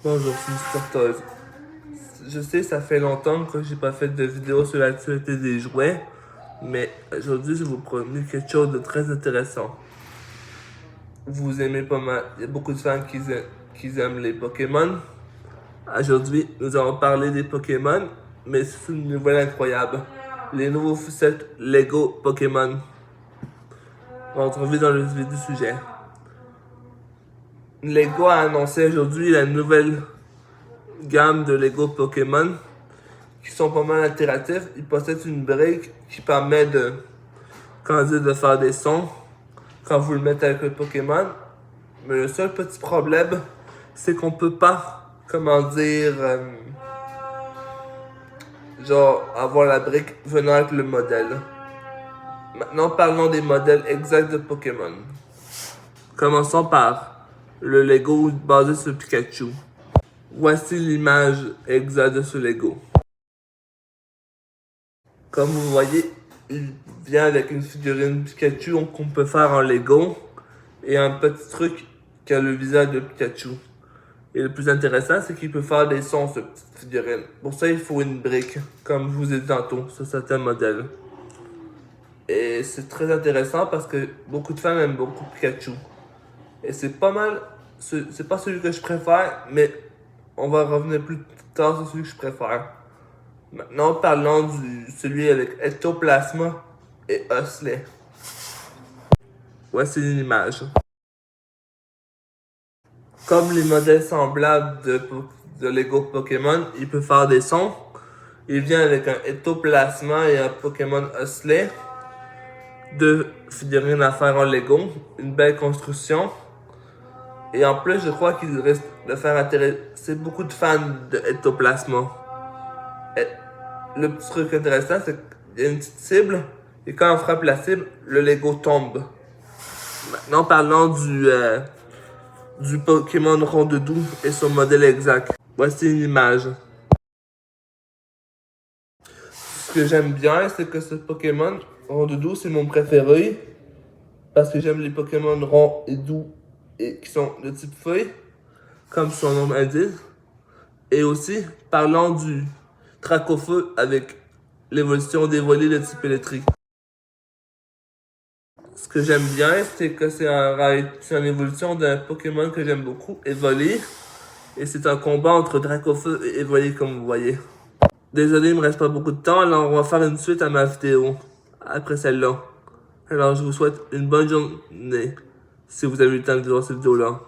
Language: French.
Bonjour, c'est Miss Tortoise. Je sais, ça fait longtemps que j'ai pas fait de vidéo sur l'actualité des jouets, mais aujourd'hui, je vous promets quelque chose de très intéressant. Vous aimez pas mal, il y a beaucoup de fans qui aiment les Pokémon. Aujourd'hui, nous allons parler des Pokémon, mais c'est une nouvelle incroyable. Les nouveaux sets Lego Pokémon. On va retrouver dans le vif du sujet. Lego a annoncé aujourd'hui la nouvelle gamme de Lego Pokémon qui sont pas mal interactifs. Ils possèdent une brique qui permet de faire des sons quand vous le mettez avec le Pokémon. Mais le seul petit problème, c'est qu'on peut pas, avoir la brique venant avec le modèle. Maintenant, parlons des modèles exacts de Pokémon. Commençons par le Lego basé sur Pikachu. Voici l'image exacte de ce Lego. Comme vous voyez, il vient avec une figurine Pikachu qu'on peut faire en Lego et un petit truc qui a le visage de Pikachu. Et le plus intéressant, c'est qu'il peut faire des sons, cette petite figurine. Pour ça, il faut une brique, comme je vous ai dit tantôt, sur certains modèles. Et c'est très intéressant parce que beaucoup de fans aiment beaucoup Pikachu. Et c'est pas mal, c'est pas celui que je préfère, mais on va revenir plus tard sur celui que je préfère. Maintenant, parlons de celui avec Ectoplasma et Huxley. Voici une image. Comme les modèles semblables de Lego Pokémon, il peut faire des sons. Il vient avec un Ectoplasma et un Pokémon Huxley. Deux figurines à faire en Lego. Une belle construction. Et en plus, je crois qu'il risque de faire intéresser beaucoup de fans de Ectoplasma. Et le petit truc intéressant, c'est qu'il y a une petite cible. Et quand on frappe la cible, le Lego tombe. Maintenant, parlons du Pokémon Rondoudou et son modèle exact. Voici une image. Ce que j'aime bien, c'est que ce Pokémon Rondoudou, c'est mon préféré. Parce que j'aime les Pokémon ronds et doux et qui sont de type feuille, comme son nom l'indique. Et aussi, parlons du Dracofeu avec l'évolution des volets de type électrique. Ce que j'aime bien, c'est que c'est une évolution d'un Pokémon que j'aime beaucoup, Evoli. Et c'est un combat entre Dracofeu et Evoli, comme vous voyez. Désolé, il me reste pas beaucoup de temps, alors on va faire une suite à ma vidéo, après celle-là. Alors je vous souhaite une bonne journée, si vous avez eu le temps de voir cette vidéo-là.